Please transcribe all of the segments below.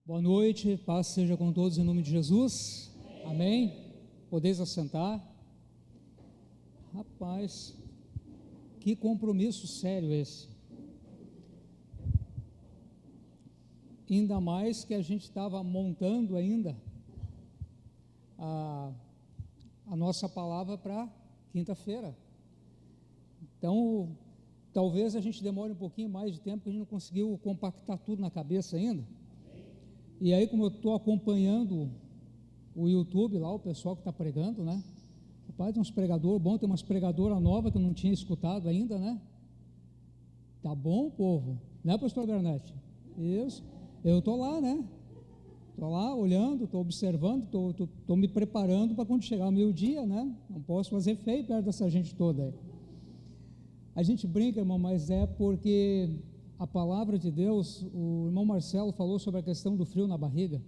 Boa noite, paz seja com todos em nome de Jesus, amém? Podeis assentar. Rapaz, que compromisso sério esse, ainda mais que a gente estava montando ainda a nossa palavra para quinta-feira, então talvez a gente demore um pouquinho mais de tempo, porque a gente não conseguiu compactar tudo na cabeça ainda. E aí, como eu estou acompanhando o YouTube lá, o pessoal que está pregando, né? Rapaz, tem uns pregadores bons, tem umas pregadoras novas que eu não tinha escutado ainda, né? Tá bom, povo? Né, pastor Bernete? Isso. Eu estou lá, né? Estou lá olhando, estou observando, estou me preparando para quando chegar o meio-dia, né? Não posso fazer feio perto dessa gente toda aí. A gente brinca, irmão, mas é porque a palavra de Deus, o irmão Marcelo falou sobre a questão do frio na barriga.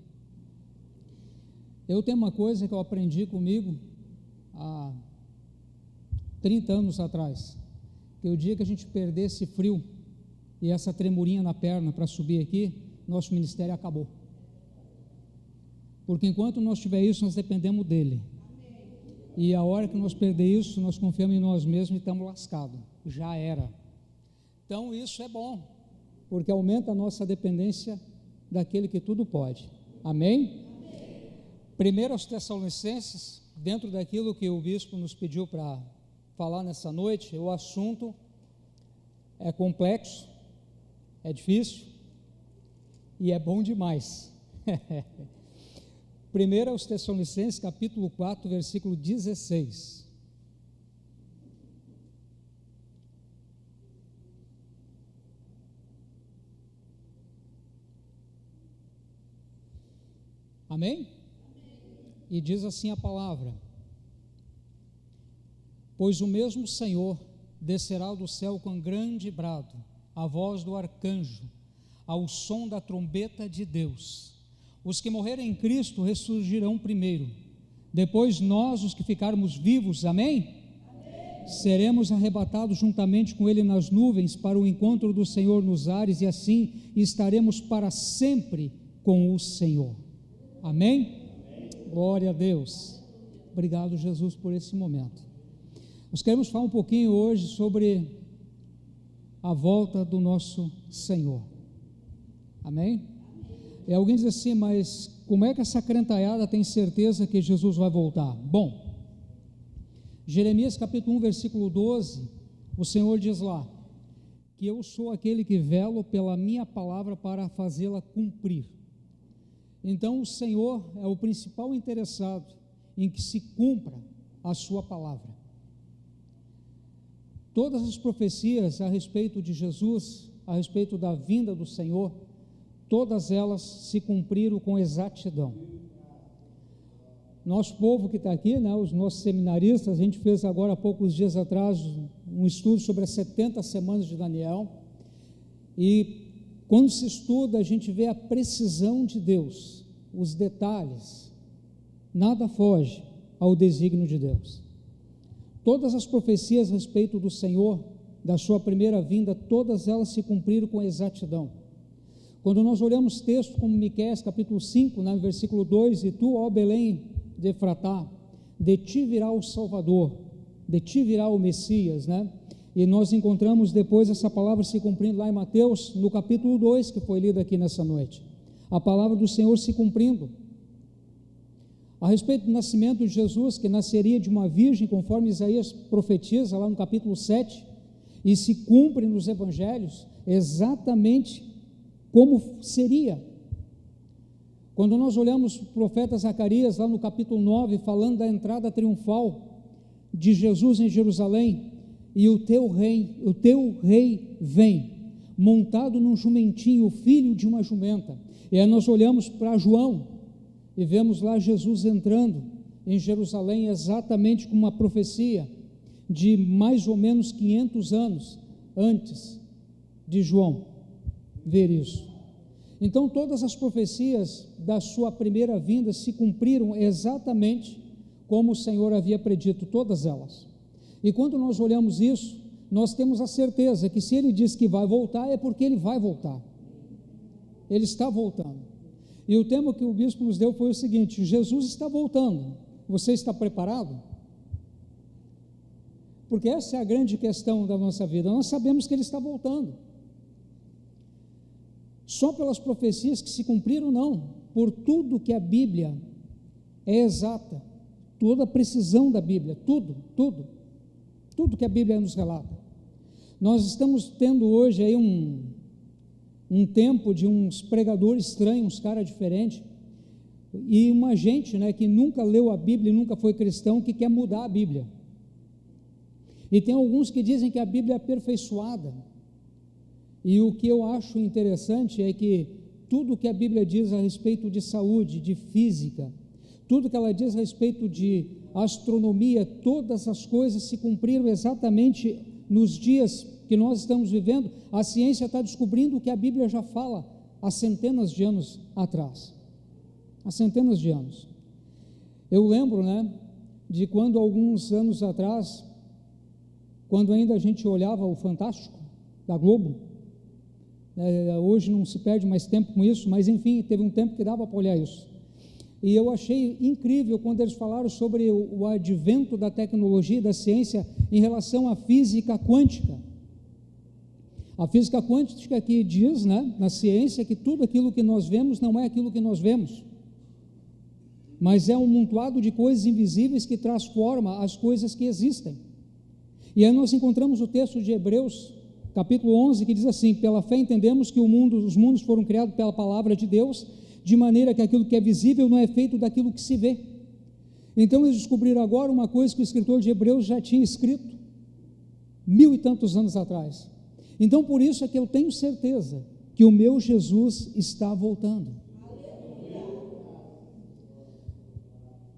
Eu tenho uma coisa que eu aprendi comigo há 30 anos atrás, que o dia que a gente perder esse frio e essa tremurinha na perna para subir aqui, nosso ministério acabou. Porque enquanto nós tiver isso, nós dependemos dele. E a hora que nós perder isso, nós confiamos em nós mesmos e estamos lascados. Já era. Então isso é bom, porque aumenta a nossa dependência daquele que tudo pode. Amém? Primeiro aos Tessalonicenses, dentro daquilo que o bispo nos pediu para falar nessa noite, o assunto é complexo, é difícil e é bom demais. Primeiro aos Tessalonicenses, capítulo 4, versículo 16. Amém? E diz assim a palavra: pois o mesmo Senhor descerá do céu com grande brado, a voz do arcanjo, ao som da trombeta de Deus. Os que morrerem em Cristo ressurgirão primeiro, depois nós, os que ficarmos vivos, amém? Seremos arrebatados juntamente com Ele nas nuvens para o encontro do Senhor nos ares, e assim estaremos para sempre com o Senhor. Amém? Glória a Deus. Obrigado, Jesus, por esse momento. Nós queremos falar um pouquinho hoje sobre a volta do nosso Senhor. Amém? E alguém diz assim, mas como é que essa crentaiada tem certeza que Jesus vai voltar? Bom, Jeremias capítulo 1, versículo 12, o Senhor diz lá, que eu sou aquele que velo pela minha palavra para fazê-la cumprir. Então o Senhor é o principal interessado em que se cumpra a sua palavra. Todas as profecias a respeito de Jesus, a respeito da vinda do Senhor, todas elas se cumpriram com exatidão. Nosso povo que está aqui, né, os nossos seminaristas, a gente fez agora há poucos dias atrás um estudo sobre as 70 semanas de Daniel, e quando se estuda, a gente vê a precisão de Deus, os detalhes, nada foge ao desígnio de Deus. Todas as profecias a respeito do Senhor, da sua primeira vinda, todas elas se cumpriram com exatidão. Quando nós olhamos textos como Miqueias capítulo 5, né, versículo 2, e tu, ó Belém de Efratá, de ti virá o Salvador, de ti virá o Messias, né? E nós encontramos depois essa palavra se cumprindo lá em Mateus, no capítulo 2, que foi lido aqui nessa noite. A palavra do Senhor se cumprindo. A respeito do nascimento de Jesus, que nasceria de uma virgem, conforme Isaías profetiza lá no capítulo 7, e se cumpre nos evangelhos exatamente como seria. Quando nós olhamos o profeta Zacarias, lá no capítulo 9, falando da entrada triunfal de Jesus em Jerusalém, e o teu rei vem, montado num jumentinho, filho de uma jumenta. E aí nós olhamos para João, e vemos lá Jesus entrando em Jerusalém, exatamente como uma profecia de mais ou menos 500 anos antes de João ver isso. Então todas as profecias da sua primeira vinda se cumpriram exatamente como o Senhor havia predito, todas elas. E quando nós olhamos isso, nós temos a certeza que se Ele diz que vai voltar, é porque Ele vai voltar. Ele está voltando. E o tema que o bispo nos deu foi o seguinte: Jesus está voltando, você está preparado? Porque essa é a grande questão da nossa vida. Nós sabemos que Ele está voltando, só pelas profecias que se cumpriram, não, por tudo que a Bíblia é exata, toda a precisão da Bíblia, tudo que a Bíblia nos relata. Nós estamos tendo hoje aí um tempo de uns pregadores estranhos, uns caras diferentes, e uma gente, né, que nunca leu a Bíblia e nunca foi cristão, que quer mudar a Bíblia. E tem alguns que dizem que a Bíblia é aperfeiçoada, e o que eu acho interessante é que tudo que a Bíblia diz a respeito de saúde, de física, tudo que ela diz a respeito de astronomia, todas as coisas se cumpriram exatamente nos dias que nós estamos vivendo. A ciência está descobrindo o que a Bíblia já fala há centenas de anos atrás. Há centenas de anos. Eu lembro, né, de quando alguns anos atrás, quando ainda a gente olhava o Fantástico da Globo, hoje não se perde mais tempo com isso, mas enfim, teve um tempo que dava para olhar isso. E eu achei incrível quando eles falaram sobre o advento da tecnologia e da ciência em relação à física quântica. A física quântica que diz, né, na ciência, que tudo aquilo que nós vemos não é aquilo que nós vemos, mas é um amontoado de coisas invisíveis que transforma as coisas que existem. E aí nós encontramos o texto de Hebreus, capítulo 11, que diz assim: pela fé entendemos que os mundos foram criados pela palavra de Deus, de maneira que aquilo que é visível não é feito daquilo que se vê. Então eles descobriram agora uma coisa que o escritor de Hebreus já tinha escrito 1000 e tantos anos atrás. Então por isso é que eu tenho certeza que o meu Jesus está voltando.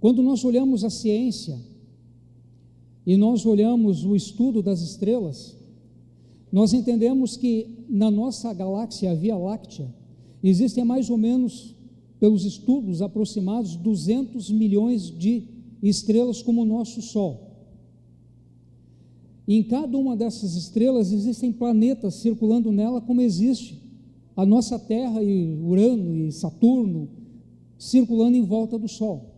Quando nós olhamos a ciência e nós olhamos o estudo das estrelas, nós entendemos que na nossa galáxia, a Via Láctea, existem mais ou menos, pelos estudos aproximados, 200 milhões de estrelas como o nosso Sol. E em cada uma dessas estrelas existem planetas circulando nela, como existe a nossa Terra e Urano e Saturno circulando em volta do Sol.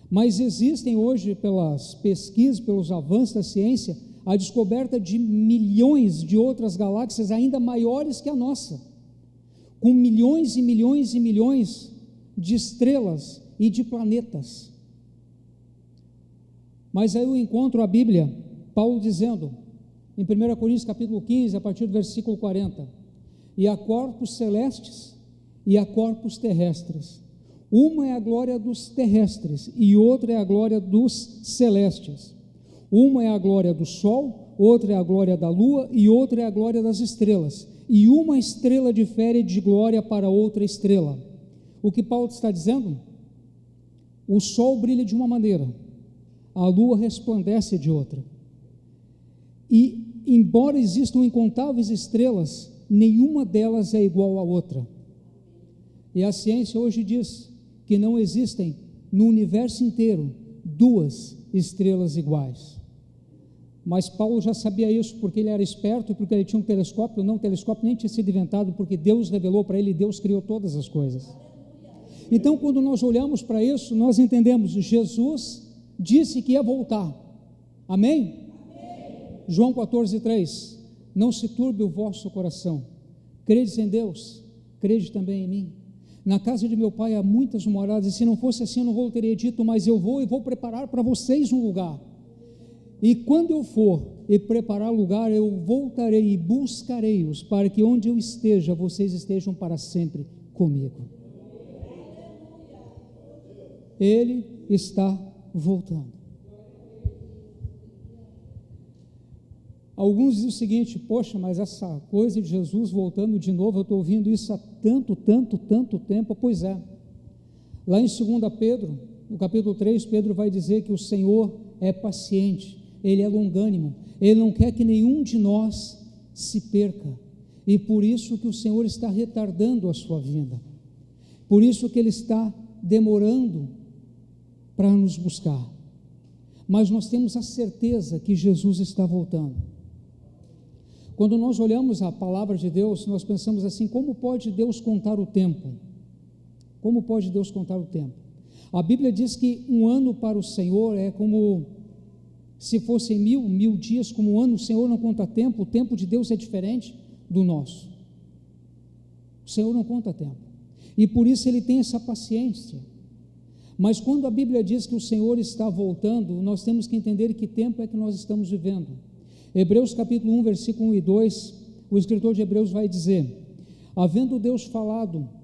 Mas existem hoje, pelas pesquisas, pelos avanços da ciência, a descoberta de milhões de outras galáxias ainda maiores que a nossa, com milhões e milhões e milhões de estrelas e de planetas. Mas aí eu encontro a Bíblia, Paulo dizendo, em 1 Coríntios capítulo 15, a partir do versículo 40, e há corpos celestes e há corpos terrestres. Uma é a glória dos terrestres e outra é a glória dos celestes. Uma é a glória do sol, outra é a glória da lua e outra é a glória das estrelas. E uma estrela difere de glória para outra estrela. O que Paulo está dizendo? O sol brilha de uma maneira, a lua resplandece de outra. E, embora existam incontáveis estrelas, nenhuma delas é igual à outra. E a ciência hoje diz que não existem no universo inteiro 2 estrelas iguais. Mas Paulo já sabia isso porque ele era esperto, porque ele tinha um telescópio. Não, o telescópio nem tinha sido inventado, porque Deus revelou para ele, Deus criou todas as coisas. Então, quando nós olhamos para isso, nós entendemos, Jesus disse que ia voltar. Amém? Amém. João 14:3, não se turbe o vosso coração, credes em Deus, crede também em mim. Na casa de meu pai há muitas moradas, e se não fosse assim eu não teria dito, mas eu vou e vou preparar para vocês um lugar. E quando eu for e preparar lugar, eu voltarei e buscarei-os, para que onde eu esteja, vocês estejam para sempre comigo. Ele está voltando. Alguns dizem o seguinte: poxa, mas essa coisa de Jesus voltando de novo, eu estou ouvindo isso há tanto tempo. Pois é, lá em 2 Pedro, no capítulo 3, Pedro vai dizer que o Senhor é paciente, Ele é longânimo, Ele não quer que nenhum de nós se perca, e por isso que o Senhor está retardando a sua vinda, por isso que Ele está demorando para nos buscar, mas nós temos a certeza que Jesus está voltando. Quando nós olhamos a palavra de Deus, nós pensamos assim: como pode Deus contar o tempo? Como pode Deus contar o tempo? A Bíblia diz que um ano para o Senhor é como se fossem 1000 dias como um ano. O Senhor não conta tempo, o tempo de Deus é diferente do nosso. O Senhor não conta tempo, e por isso Ele tem essa paciência. Mas quando a Bíblia diz que o Senhor está voltando, nós temos que entender que tempo é que nós estamos vivendo. Hebreus capítulo 1, versículo 1 e 2, o escritor de Hebreus vai dizer: havendo Deus falado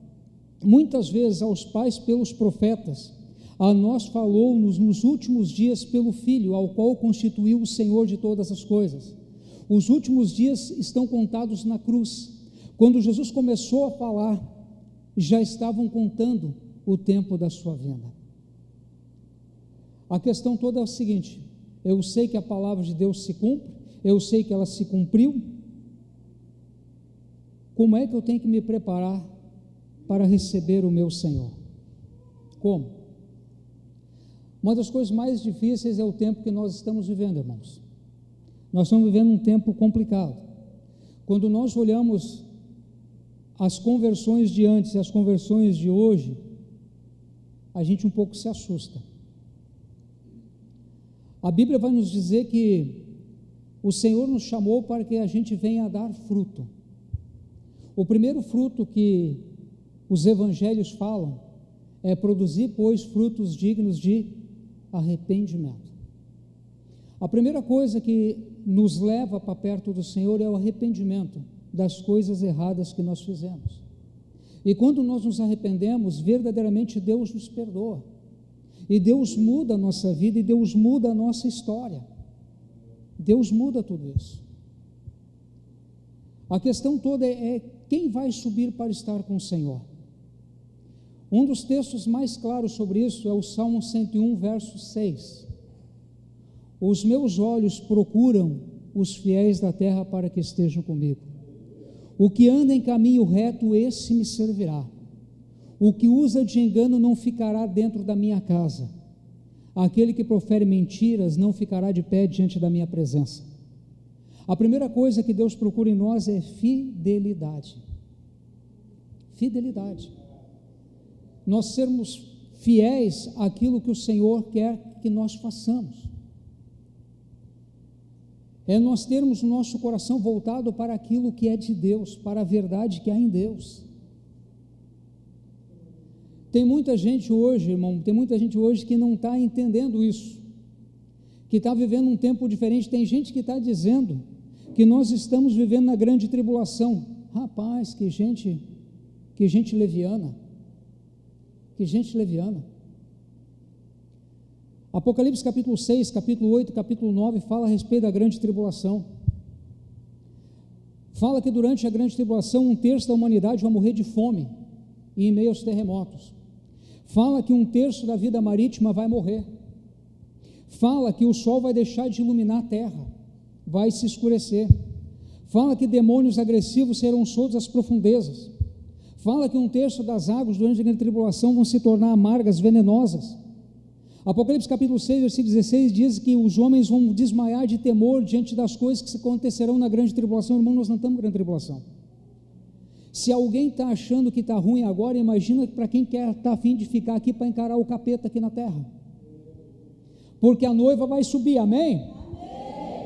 muitas vezes aos pais pelos profetas, a nós falou-nos nos últimos dias pelo Filho, ao qual constituiu o Senhor de todas as coisas. Os últimos dias estão contados na cruz. Quando Jesus começou a falar, já estavam contando o tempo da sua vinda. A questão toda é a seguinte: eu sei que a palavra de Deus se cumpre, eu sei que ela se cumpriu. Como é que eu tenho que me preparar para receber o meu Senhor? Como? Uma das coisas mais difíceis é o tempo que nós estamos vivendo, irmãos. Nós estamos vivendo um tempo complicado. Quando nós olhamos as conversões de antes e as conversões de hoje, a gente um pouco se assusta. A Bíblia vai nos dizer que o Senhor nos chamou para que a gente venha a dar fruto. O primeiro fruto que os evangelhos falam é produzir, pois, frutos dignos de arrependimento. A primeira coisa que nos leva para perto do Senhor é o arrependimento das coisas erradas que nós fizemos. E quando nós nos arrependemos, verdadeiramente Deus nos perdoa, e Deus muda a nossa vida, e Deus muda a nossa história. Deus muda tudo isso. A questão toda é quem vai subir para estar com o Senhor. Um dos textos mais claros sobre isso é o Salmo 101, verso 6. Os meus olhos procuram os fiéis da terra para que estejam comigo. O que anda em caminho reto, esse me servirá. O que usa de engano não ficará dentro da minha casa. Aquele que profere mentiras não ficará de pé diante da minha presença. A primeira coisa que Deus procura em nós é fidelidade. Fidelidade. Nós sermos fiéis àquilo que o Senhor quer que nós façamos. É nós termos o nosso coração voltado para aquilo que é de Deus, para a verdade que há em Deus. Tem muita gente hoje, irmão, que não está entendendo isso, que está vivendo um tempo diferente. Tem gente que está dizendo que nós estamos vivendo na grande tribulação. Rapaz, que gente leviana, que gente leviana. Apocalipse capítulo 6, capítulo 8, capítulo 9, fala a respeito da grande tribulação. Fala que durante a grande tribulação, 1/3 da humanidade vai morrer de fome e em meio aos terremotos. Fala que 1/3 da vida marítima vai morrer. Fala que o sol vai deixar de iluminar a terra, vai se escurecer. Fala que demônios agressivos serão soltos às profundezas. Fala que 1/3 das águas durante a grande tribulação vão se tornar amargas, venenosas. Apocalipse capítulo 6, versículo 16 diz que os homens vão desmaiar de temor diante das coisas que acontecerão na grande tribulação. Irmão, nós não estamos na grande tribulação. Se alguém está achando que está ruim agora, imagina para quem está a fim de ficar aqui para encarar o capeta aqui na terra. Porque a noiva vai subir, amém?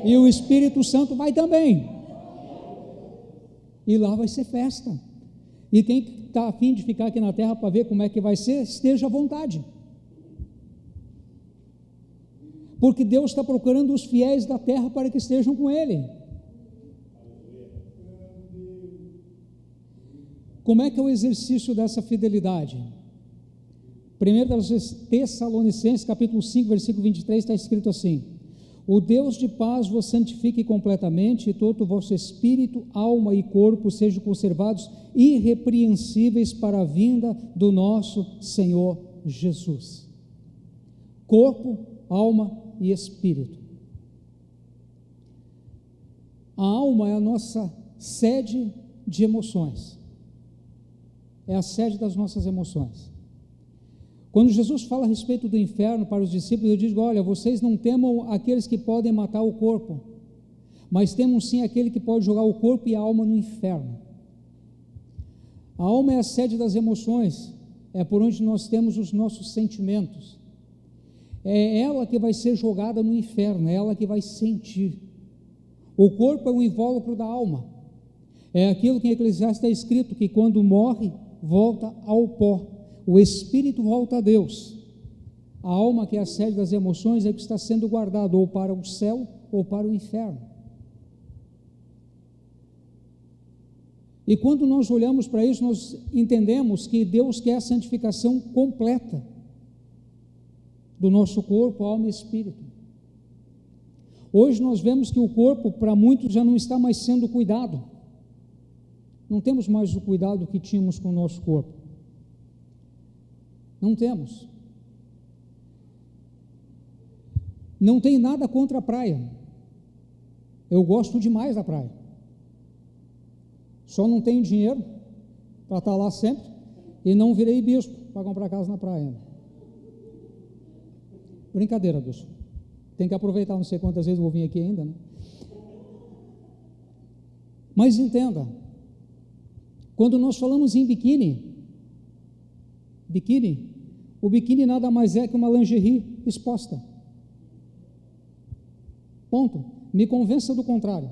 E o Espírito Santo vai também. E lá vai ser festa. E quem está a fim de ficar aqui na terra para ver como é que vai ser, esteja à vontade. Porque Deus está procurando os fiéis da terra para que estejam com Ele. Como é que é o exercício dessa fidelidade? 1 Tessalonicenses capítulo 5, versículo 23, está escrito assim: o Deus de paz vos santifique completamente, e todo o vosso espírito, alma e corpo sejam conservados irrepreensíveis para a vinda do nosso Senhor Jesus. Corpo, alma e espírito. A alma é a nossa sede de emoções, é a sede das nossas emoções. Quando Jesus fala a respeito do inferno para os discípulos, ele diz: olha, vocês não temam aqueles que podem matar o corpo, mas temam sim aquele que pode jogar o corpo e a alma no inferno. A alma é a sede das emoções, é por onde nós temos os nossos sentimentos. É ela que vai ser jogada no inferno, é ela que vai sentir. O corpo é um invólucro da alma. É aquilo que em Eclesiastes está escrito, que quando morre, volta ao pó. O espírito volta a Deus. A alma, que é a sede das emoções, é o que está sendo guardado ou para o céu ou para o inferno. E quando nós olhamos para isso, nós entendemos que Deus quer a santificação completa do nosso corpo, alma e espírito. Hoje nós vemos que o corpo, para muitos, já não está mais sendo cuidado. Não temos mais o cuidado que tínhamos com o nosso corpo. Não temos. Não tem nada contra a praia. Eu gosto demais da praia. Só não tenho dinheiro para estar lá sempre e não virei bispo para comprar casa na praia. Brincadeira, bispo. Tem que aproveitar, não sei quantas vezes vou vir aqui ainda, né? Mas entenda, quando nós falamos em biquíni, o biquíni nada mais é que uma lingerie exposta. Ponto. Me convença do contrário.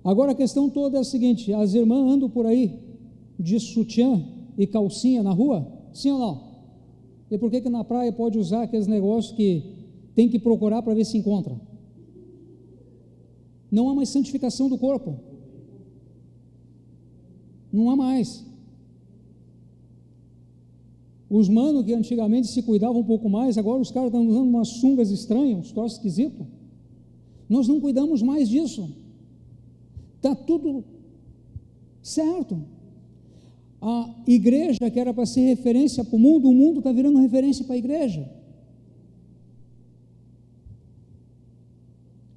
Agora a questão toda é a seguinte: as irmãs andam por aí de sutiã e calcinha na rua? Sim ou não? E por que na praia pode usar aqueles negócios que tem que procurar para ver se encontra? Não há mais santificação do corpo. Não há mais. Os manos que antigamente se cuidavam um pouco mais, agora os caras estão usando umas sungas estranhas, uns troços esquisitos. Nós não cuidamos mais disso. Está tudo certo. A igreja, que era para ser referência para o mundo está virando referência para a igreja.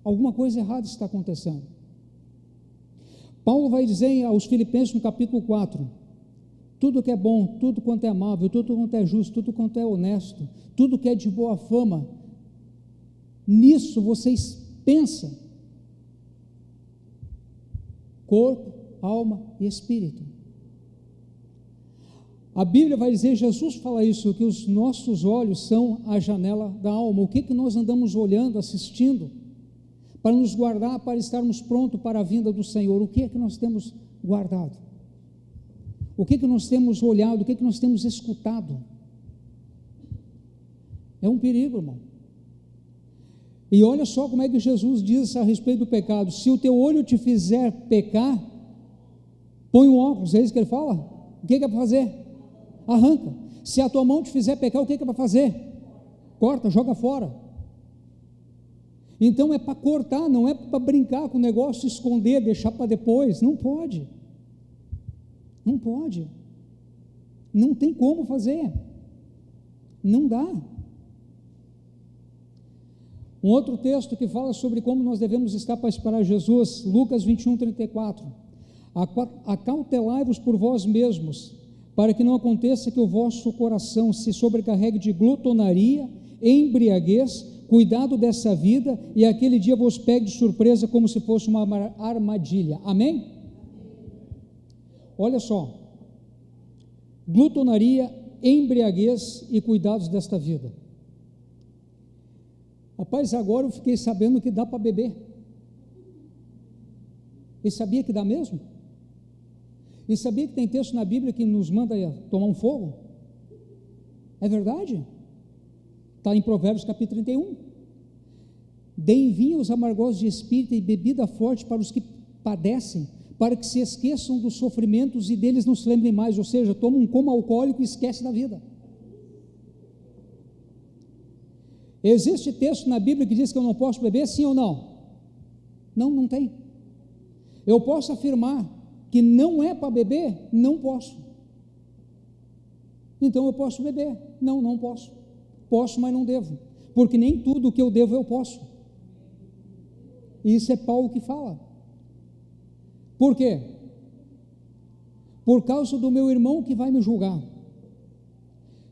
Alguma coisa errada está acontecendo. Paulo vai dizer aos Filipenses no capítulo 4, tudo que é bom, tudo quanto é amável, tudo quanto é justo, tudo quanto é honesto, tudo que é de boa fama, nisso vocês pensam. Corpo, alma e espírito. A Bíblia vai dizer, Jesus fala isso, que os nossos olhos são a janela da alma. O que nós andamos olhando, assistindo, para nos guardar, para estarmos prontos para a vinda do Senhor? O que é que nós temos guardado? O que nós temos olhado? O que nós temos escutado? É um perigo, irmão. E olha só como é que Jesus diz a respeito do pecado: se o teu olho te fizer pecar, põe um óculos. É isso que ele fala? O que é para fazer? Arranca. Se a tua mão te fizer pecar, o que é para fazer? Corta, joga fora. Então é para cortar, não é para brincar com o negócio, esconder, deixar para depois. Não pode. Não pode. Não tem como fazer. Não dá. Um outro texto que fala sobre como nós devemos estar para esperar Jesus, Lucas 21:34. Acautelai-vos por vós mesmos, para que não aconteça que o vosso coração se sobrecarregue de glutonaria, embriaguez, cuidado dessa vida, e aquele dia vos pegue de surpresa como se fosse uma armadilha. Amém? Olha só, glutonaria, embriaguez e cuidados desta vida. Rapaz, agora eu fiquei sabendo que dá para beber. E sabia que dá mesmo? E sabia que tem texto na Bíblia que nos manda tomar um fogo? É verdade? Está em Provérbios capítulo 31. Deem vinho aos amargosos de espírito e bebida forte para os que padecem, para que se esqueçam dos sofrimentos e deles não se lembrem mais. Ou seja, toma um coma alcoólico e esquece da vida. Existe texto na Bíblia que diz que eu não posso beber, sim ou não? Não, não tem. Eu posso afirmar que não é para beber? Não posso. Então eu posso beber? Não, não posso. Posso, mas não devo, porque nem tudo que eu devo eu posso. Isso é Paulo que fala. Por quê? Por causa do meu irmão que vai me julgar.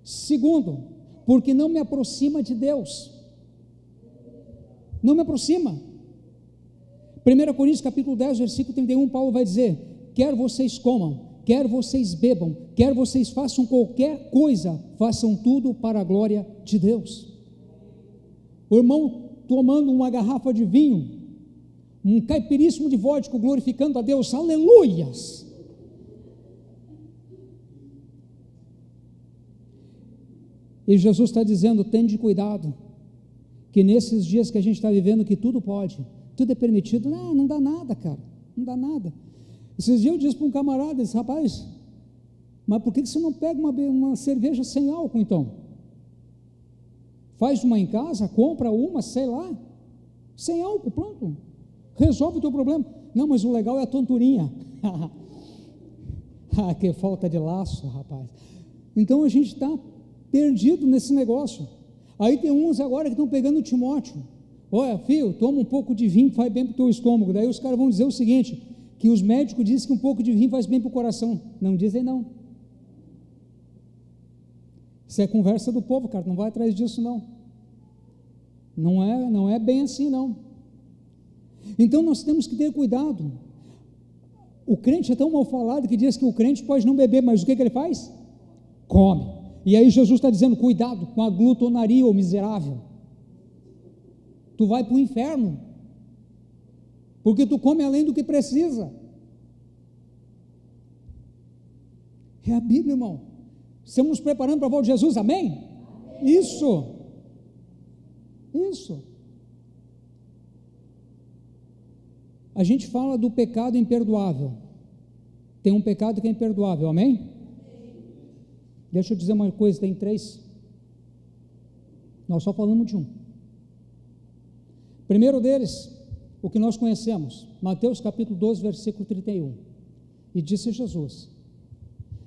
Segundo, porque não me aproxima de Deus. Não me aproxima. 1 Coríntios capítulo 10, versículo 31, Paulo vai dizer: quer vocês comam, quer vocês bebam, quer vocês façam qualquer coisa, façam tudo para a glória de Deus. O irmão tomando uma garrafa de vinho, um caipiríssimo de vodka, glorificando a Deus, aleluias. E Jesus está dizendo, tende cuidado, que nesses dias que a gente está vivendo, que tudo pode, tudo é permitido, não dá nada, cara, não dá nada. Esses dias eu disse para um camarada, disse, rapaz, mas por que você não pega uma cerveja sem álcool então? Faz uma em casa, compra uma, sei lá, sem álcool, pronto, resolve o teu problema. Não, mas o legal é a tonturinha. Que falta de laço, rapaz. Então a gente está perdido nesse negócio. Aí tem uns agora que estão pegando o Timóteo, olha filho, toma um pouco de vinho, faz bem para o teu estômago. Daí os caras vão dizer o seguinte, que os médicos dizem que um pouco de vinho faz bem para o coração. Não dizem não. Isso é conversa do povo, cara, não vai atrás disso não. Não é bem assim não. Então nós temos que ter cuidado. O crente é tão mal falado que diz que o crente pode não beber, mas o que ele faz? Come. E aí Jesus está dizendo, cuidado com a glutonaria, ô miserável. Tu vai para o inferno, porque tu come além do que precisa. É a Bíblia, irmão. Estamos nos preparando para a volta de Jesus, amém? Isso. A gente fala do pecado imperdoável. Tem um pecado que é imperdoável, amém? Deixa eu dizer uma coisa, tem 3. Nós só falamos de um. Primeiro deles, o que nós conhecemos, Mateus capítulo 12, versículo 31. E disse Jesus,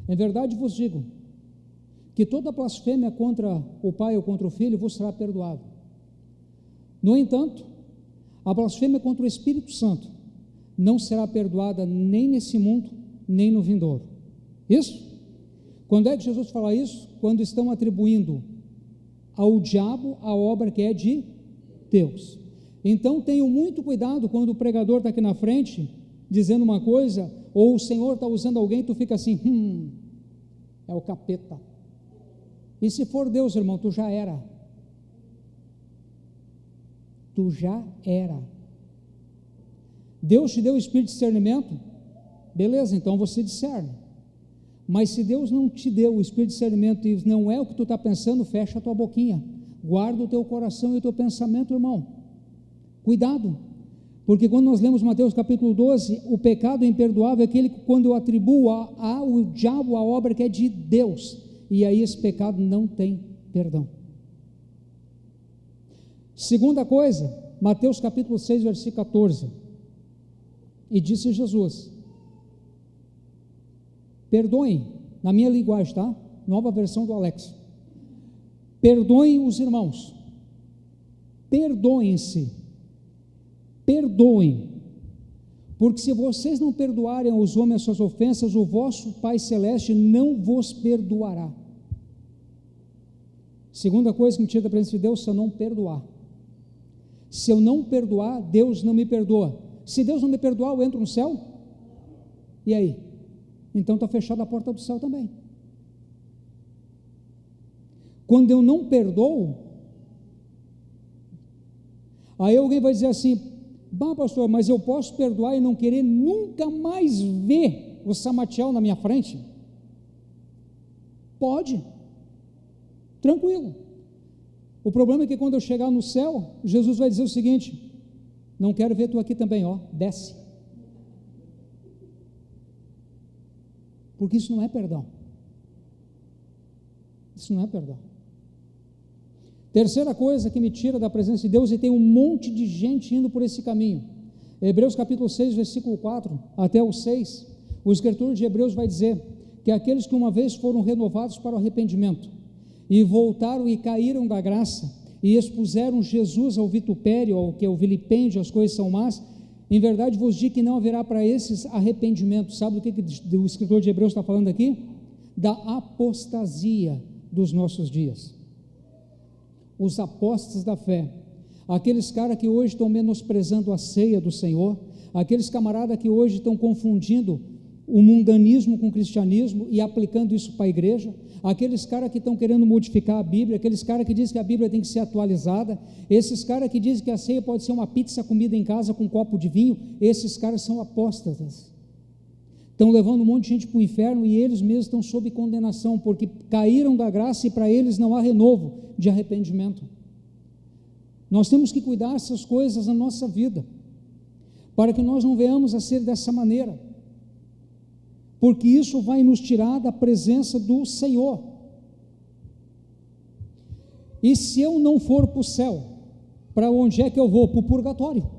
em verdade vos digo, que toda blasfêmia contra o Pai ou contra o Filho vos será perdoada. No entanto, a blasfêmia contra o Espírito Santo não será perdoada nem nesse mundo, nem no vindouro. Isso? Quando é que Jesus fala isso? Quando estão atribuindo ao diabo a obra que é de Deus. Então tenham muito cuidado quando o pregador está aqui na frente, dizendo uma coisa, ou o Senhor está usando alguém, tu fica assim, é o capeta. E se for Deus, irmão, tu já era. Deus te deu o espírito de discernimento, beleza, então você discerne. Mas se Deus não te deu o espírito de discernimento e não é o que tu está pensando, fecha a tua boquinha, guarda o teu coração e o teu pensamento, irmão. Cuidado, porque quando nós lemos Mateus capítulo 12, o pecado imperdoável é aquele que quando eu atribuo ao diabo a obra que é de Deus, e aí esse pecado não tem perdão. Segunda coisa, Mateus capítulo 6, versículo 14, e disse Jesus, perdoem, na minha linguagem, tá? Nova versão do Alex, perdoem os irmãos, perdoem-se, perdoem, porque se vocês não perdoarem aos homens as suas ofensas, o vosso Pai Celeste não vos perdoará. Segunda coisa que me tira da presença de Deus, se eu não perdoar. Se eu não perdoar, Deus não me perdoa. Se Deus não me perdoar, eu entro no céu? E aí? Então está fechada a porta do céu também. Quando eu não perdoo, aí alguém vai dizer assim, bah pastor, mas eu posso perdoar e não querer nunca mais ver o Samatiel na minha frente? Pode, tranquilo. O problema é que quando eu chegar no céu, Jesus vai dizer o seguinte, não quero ver tu aqui também, ó, desce. Porque isso não é perdão. Isso não é perdão. Terceira coisa que me tira da presença de Deus, e tem um monte de gente indo por esse caminho. Hebreus capítulo 6, versículo 4 até o 6, o escritor de Hebreus vai dizer que aqueles que uma vez foram renovados para o arrependimento e voltaram e caíram da graça e expuseram Jesus ao vitupério, ao que é o vilipêndio, as coisas são más, em verdade vos digo que não haverá para esses arrependimento. Sabe o que o escritor de Hebreus está falando aqui? Da apostasia dos nossos dias. Os apóstolos da fé, aqueles caras que hoje estão menosprezando a ceia do Senhor, aqueles camaradas que hoje estão confundindo o mundanismo com o cristianismo e aplicando isso para a igreja, aqueles caras que estão querendo modificar a Bíblia, aqueles caras que dizem que a Bíblia tem que ser atualizada, esses caras que dizem que a ceia pode ser uma pizza comida em casa com um copo de vinho, esses caras são apóstatas, estão levando um monte de gente para o inferno e eles mesmos estão sob condenação, porque caíram da graça e para eles não há renovo de arrependimento. Nós temos que cuidar dessas coisas na nossa vida, para que nós não venhamos a ser dessa maneira, porque isso vai nos tirar da presença do Senhor. E se eu não for para o céu, para onde é que eu vou? Para o purgatório.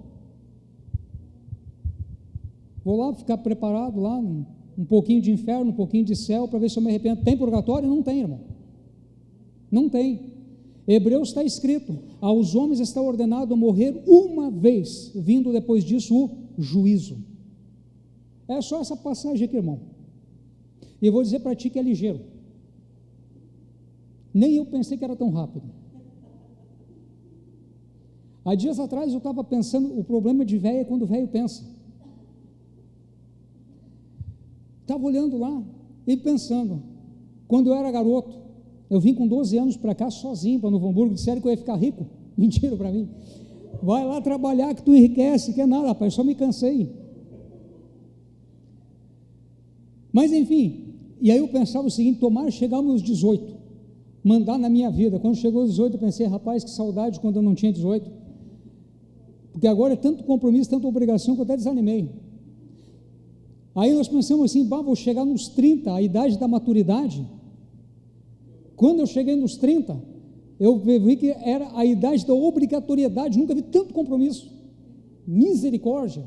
Vou lá ficar preparado lá, um pouquinho de inferno, um pouquinho de céu, para ver se eu me arrependo. Tem purgatório? Não tem, irmão. Não tem. Hebreus está escrito: aos homens está ordenado morrer uma vez, vindo depois disso o juízo. É só essa passagem aqui, irmão. E eu vou dizer para ti que é ligeiro. Nem eu pensei que era tão rápido. Há dias atrás eu estava pensando, o problema de velho é quando o velho pensa. Estava olhando lá e pensando, quando eu era garoto, eu vim com 12 anos para cá sozinho, para Novo Hamburgo, disseram que eu ia ficar rico. Mentira para mim. Vai lá trabalhar que tu enriquece, que é nada, rapaz, só me cansei. Mas enfim, e aí eu pensava o seguinte: tomara chegar aos meus 18, mandar na minha vida. Quando chegou aos 18 eu pensei, rapaz, que saudade quando eu não tinha 18, porque agora é tanto compromisso, tanta obrigação que eu até desanimei. Aí nós pensamos assim, vou chegar nos 30, a idade da maturidade. Quando eu cheguei nos 30, eu vi que era a idade da obrigatoriedade, nunca vi tanto compromisso, misericórdia.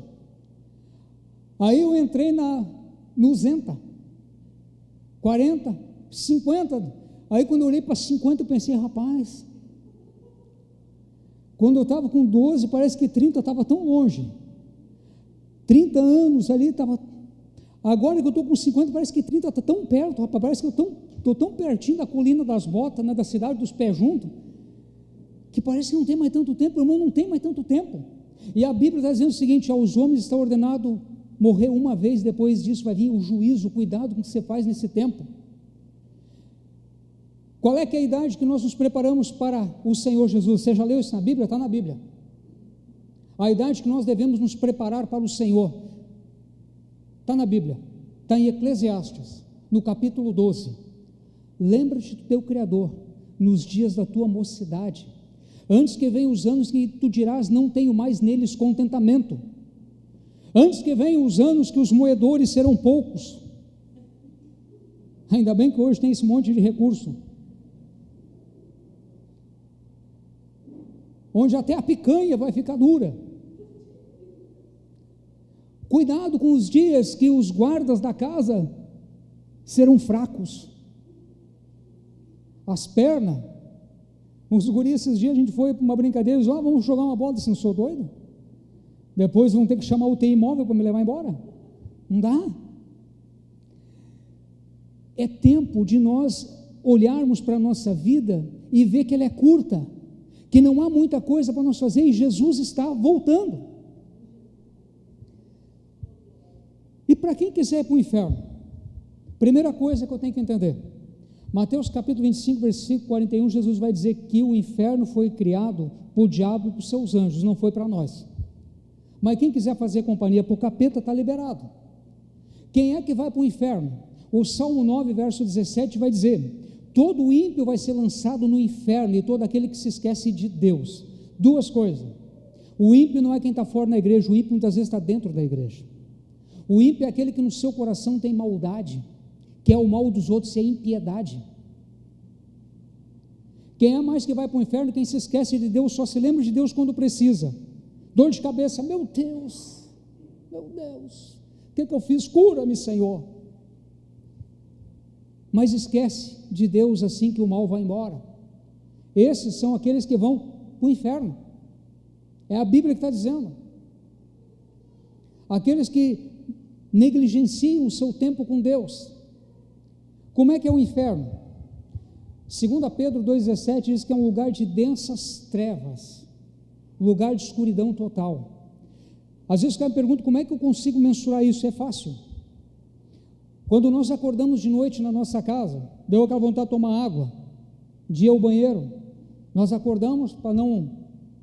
Aí eu entrei no Zenta, 40, 50, aí quando eu olhei para 50 eu pensei, rapaz, quando eu estava com 12, parece que 30 estava tão longe, 30 anos ali estava, agora que eu estou com 50, parece que 30 está tão perto, rapaz, parece que eu estou tão pertinho da colina das botas, né, da cidade dos pés juntos, que parece que não tem mais tanto tempo, irmão, não tem mais tanto tempo. E a Bíblia está dizendo o seguinte: aos homens está ordenado morrer uma vez, depois disso vai vir o juízo. Cuidado com o que você faz nesse tempo. Qual é que é a idade que nós nos preparamos para o Senhor Jesus? Você já leu isso na Bíblia? Está na Bíblia. A idade que nós devemos nos preparar para o Senhor está na Bíblia, está em Eclesiastes, no capítulo 12. Lembra-te do teu Criador nos dias da tua mocidade, antes que venham os anos que tu dirás, não tenho mais neles contentamento, antes que venham os anos que os moedores serão poucos. Ainda bem que hoje tem esse monte de recurso, onde até a picanha vai ficar dura. Cuidado com os dias que os guardas da casa serão fracos, as pernas. Os guris, esses dias a gente foi para uma brincadeira, eles vamos jogar uma bola, assim, não sou doido? Depois vão ter que chamar o UTI móvel para me levar embora. Não dá. É tempo de nós olharmos para a nossa vida e ver que ela é curta, que não há muita coisa para nós fazer e Jesus está voltando. E para quem quiser ir para o inferno, primeira coisa que eu tenho que entender, Mateus capítulo 25, versículo 41, Jesus vai dizer que o inferno foi criado por o diabo e por seus anjos, não foi para nós. Mas quem quiser fazer companhia para o capeta está liberado. Quem é que vai para o inferno? O Salmo 9, verso 17 vai dizer: todo ímpio vai ser lançado no inferno e todo aquele que se esquece de Deus. Duas coisas: o ímpio não é quem está fora da igreja, o ímpio muitas vezes está dentro da igreja. O ímpio é aquele que no seu coração tem maldade, que é o mal dos outros, é impiedade. Quem é mais que vai para o inferno? Quem se esquece de Deus, só se lembra de Deus quando precisa. Dor de cabeça, meu Deus, o que eu fiz? Cura-me, Senhor. Mas esquece de Deus assim que o mal vai embora. Esses são aqueles que vão para o inferno. É a Bíblia que está dizendo. Aqueles que negligenciam o seu tempo com Deus. Como é que é o inferno? 2 Pedro 2,17 diz que é um lugar de densas trevas, lugar de escuridão total. Às vezes o cara me pergunta, como é que eu consigo mensurar isso? É fácil. Quando nós acordamos de noite na nossa casa, deu aquela vontade de tomar água, de ir ao banheiro, nós acordamos para não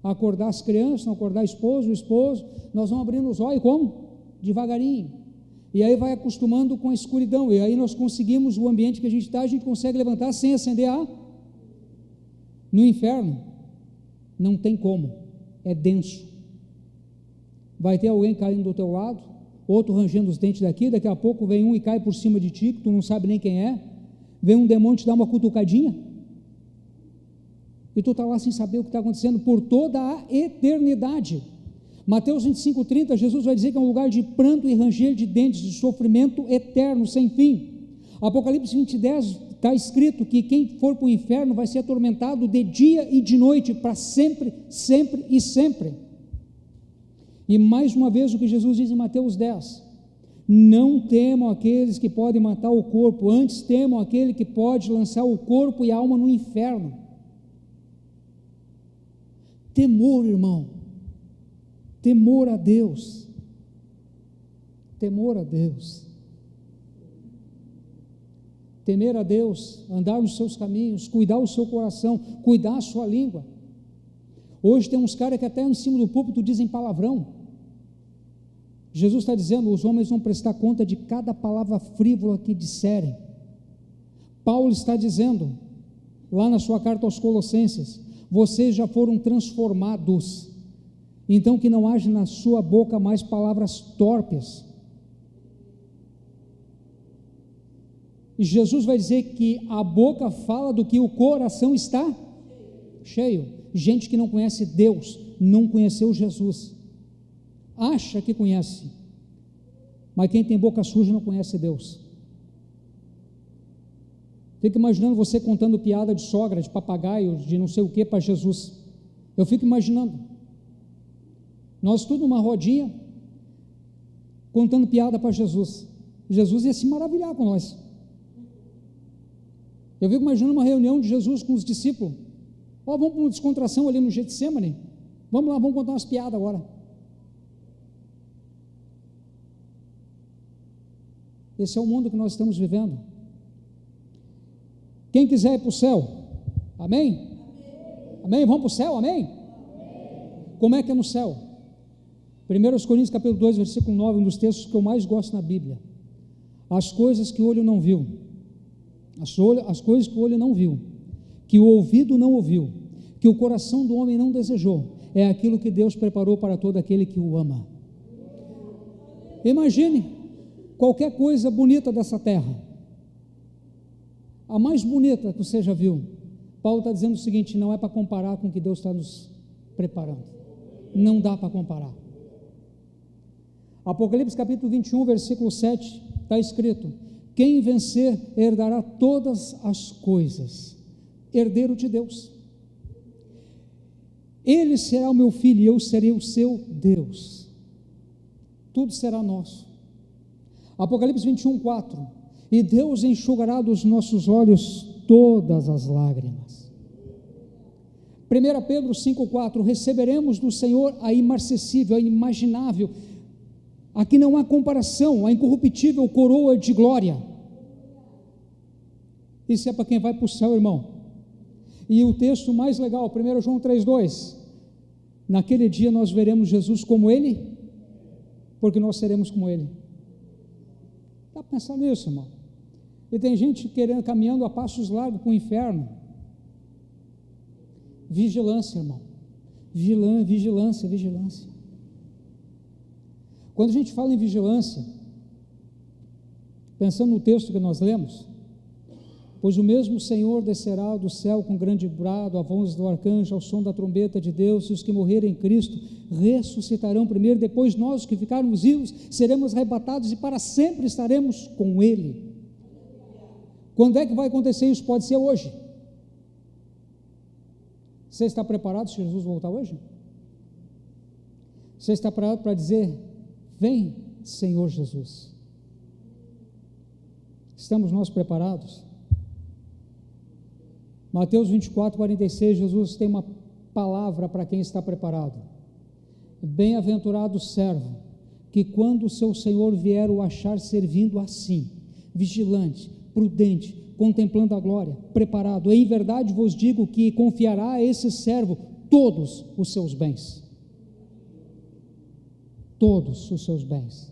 acordar as crianças, não acordar o esposo, nós vamos abrindo os olhos, como? Devagarinho, e aí vai acostumando com a escuridão, e aí nós conseguimos, o ambiente que a gente está, a gente consegue levantar sem acender no inferno, não tem como, é denso, vai ter alguém caindo do teu lado, outro rangendo os dentes daqui, daqui a pouco vem um e cai por cima de ti, que tu não sabe nem quem é, vem um demônio te dar uma cutucadinha, e tu está lá sem saber o que está acontecendo por toda a eternidade. Mateus 25:30, Jesus vai dizer que é um lugar de pranto e ranger de dentes, de sofrimento eterno, sem fim. Apocalipse 20:10 está escrito que quem for para o inferno vai ser atormentado de dia e de noite, para sempre, sempre e sempre. E mais uma vez o que Jesus diz em Mateus 10, não temam aqueles que podem matar o corpo, antes temam aquele que pode lançar o corpo e a alma no inferno. Temor, irmão, temor a Deus, temor a Deus, temer a Deus, andar nos seus caminhos, cuidar o seu coração, cuidar a sua língua. Hoje tem uns caras que até em cima do púlpito dizem palavrão. Jesus está dizendo, os homens vão prestar conta de cada palavra frívola que disserem. Paulo está dizendo, lá na sua carta aos Colossenses, vocês já foram transformados, então que não haja na sua boca mais palavras torpes. E Jesus vai dizer que a boca fala do que o coração está cheio. Gente que não conhece Deus, não conheceu Jesus, acha que conhece, mas quem tem boca suja não conhece Deus. Fico imaginando você contando piada de sogra, de papagaio, de não sei o que para Jesus. Eu fico imaginando nós tudo numa rodinha contando piada para Jesus. Jesus ia se maravilhar com nós. Eu fico imaginando uma reunião de Jesus com os discípulos. Vamos para uma descontração ali no Getsemane, vamos lá, vamos contar umas piadas agora. Esse é o mundo que nós estamos vivendo. Quem quiser ir para o céu, amém? Amém? Vamos para o céu, amém? Como é que é no céu? 1 Coríntios capítulo 2, versículo 9, um dos textos que eu mais gosto na Bíblia. As coisas que o olho não viu, as coisas que o olho não viu, que o ouvido não ouviu, que o coração do homem não desejou, é aquilo que Deus preparou para todo aquele que o ama. Imagine qualquer coisa bonita dessa terra, a mais bonita que você já viu. Paulo está dizendo o seguinte, não é para comparar com o que Deus está nos preparando, não dá para comparar. Apocalipse capítulo 21, versículo 7, está escrito, quem vencer herdará todas as coisas, herdeiro de Deus, ele será o meu filho e eu serei o seu Deus, tudo será nosso. Apocalipse 21, 4, e Deus enxugará dos nossos olhos todas as lágrimas. 1 Pedro 5,4, receberemos do Senhor a imarcessível, a inimaginável, a que não há comparação, a incorruptível coroa de glória. Isso é para quem vai para o céu, irmão. E o texto mais legal, 1 João 3,2, naquele dia nós veremos Jesus como Ele, porque nós seremos como Ele. Dá para pensar nisso, irmão? E tem gente caminhando a passos largos para o inferno. Vigilância, irmão, vigilância. Quando a gente fala em vigilância, pensando no texto que nós lemos, pois o mesmo Senhor descerá do céu com grande brado, a voz do arcanjo, ao som da trombeta de Deus, e os que morrerem em Cristo ressuscitarão primeiro, depois nós, os que ficarmos vivos, seremos arrebatados e para sempre estaremos com Ele. Quando é que vai acontecer isso? Pode ser hoje. Você está preparado se Jesus voltar hoje? Você está preparado para dizer, vem Senhor Jesus? Estamos nós preparados? Mateus 24, 46, Jesus tem uma palavra para quem está preparado. Bem-aventurado o servo, que quando o seu Senhor vier o achar servindo assim, vigilante, prudente, contemplando a glória, preparado. Em verdade vos digo que confiará a esse servo todos os seus bens. Todos os seus bens.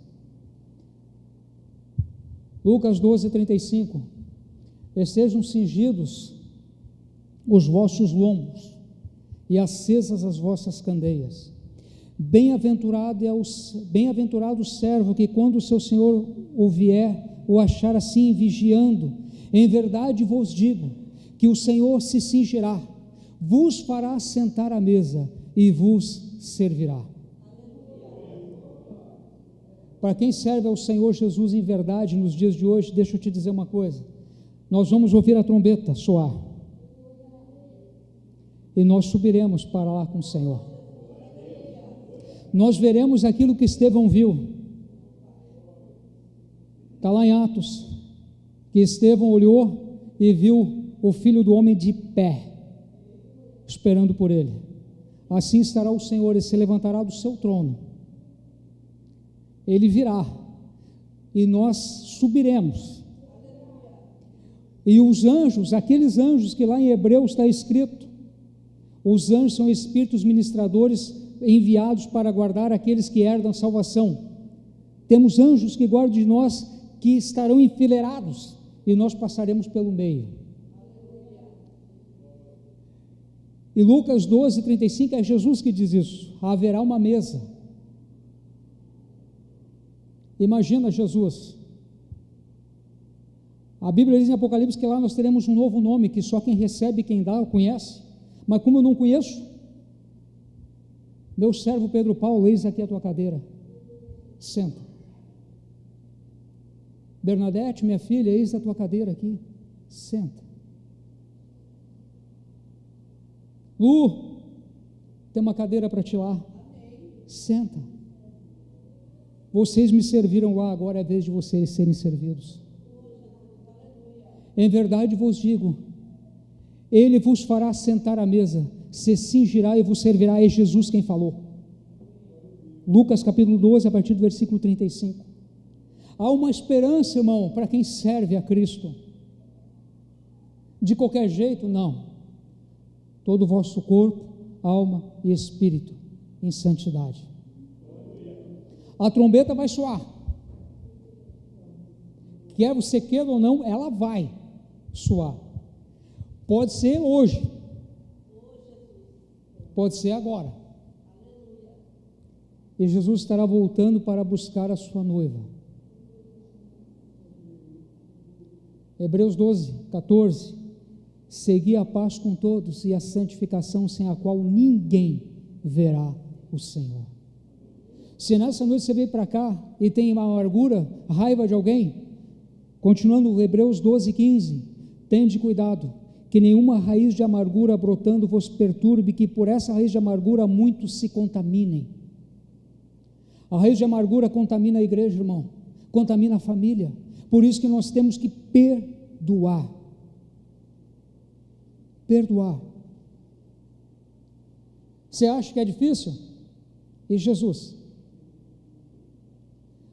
Lucas 12:35. Estejam cingidos os vossos lombos e acesas as vossas candeias. Bem-aventurado o servo que, quando o seu senhor o vier, o achar assim vigiando. Em verdade vos digo que o Senhor se cingirá, vos fará sentar à mesa e vos servirá. Para quem serve ao Senhor Jesus em verdade nos dias de hoje, deixa eu te dizer uma coisa: nós vamos ouvir a trombeta soar e nós subiremos para lá com o Senhor. Nós veremos aquilo que Estevão viu. Está lá em Atos, que Estevão olhou e viu o Filho do Homem de pé, esperando por ele. Assim estará o Senhor, ele se levantará do seu trono, ele virá, e nós subiremos, e os anjos, aqueles anjos que lá em Hebreus está escrito, os anjos são espíritos ministradores enviados para guardar aqueles que herdam a salvação. Temos anjos que guardam de nós, que estarão enfileirados, e nós passaremos pelo meio. E Lucas 12:35 é Jesus que diz isso: haverá uma mesa. Imagina Jesus. A Bíblia diz em Apocalipse que lá nós teremos um novo nome, que só quem recebe, quem dá, o conhece. Mas como eu não conheço, meu servo Pedro Paulo, eis aqui a tua cadeira, senta. Bernadette, minha filha, eis a tua cadeira aqui, senta. Lu, tem uma cadeira para ti lá, senta. Vocês me serviram lá, agora é a vez de vocês serem servidos. Em verdade vos digo, ele vos fará sentar à mesa, se cingirá e vos servirá. É Jesus quem falou. Lucas capítulo 12, a partir do versículo 35. Há uma esperança, irmão, para quem serve a Cristo. De qualquer jeito, não. Todo o vosso corpo, alma e espírito em santidade. A trombeta vai soar. Quer você queira ou não, ela vai soar. Pode ser hoje, pode ser agora. E Jesus estará voltando para buscar a sua noiva. Hebreus 12:14. Segui a paz com todos e a santificação, sem a qual ninguém verá o Senhor. Se nessa noite você veio para cá e tem uma amargura, raiva de alguém, continuando Hebreus 12:15, tende cuidado, que nenhuma raiz de amargura brotando vos perturbe, que por essa raiz de amargura muitos se contaminem. A raiz de amargura contamina a igreja, irmão, contamina a família. Por isso que nós temos que perdoar. Perdoar. Você acha que é difícil? E Jesus?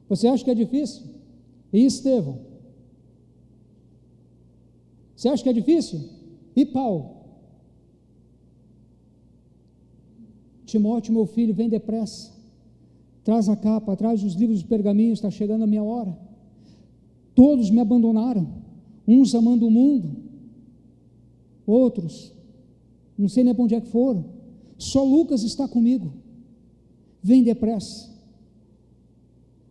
Você acha que é difícil? E Estevão? Você acha que é difícil? E Paulo? Timóteo, meu filho, vem depressa. Traz a capa, traz os livros de pergaminhos, está chegando a minha hora. Todos me abandonaram, uns amando o mundo, outros, não sei nem para onde é que foram, só Lucas está comigo, vem depressa.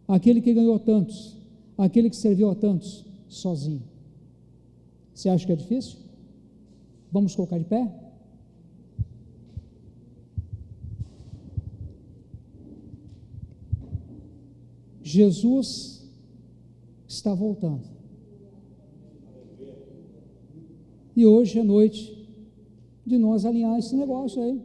Aquele que ganhou tantos, aquele que serviu a tantos, sozinho. Você acha que é difícil? Vamos colocar de pé? Jesus está voltando. E hoje é noite de nós alinhar esse negócio aí.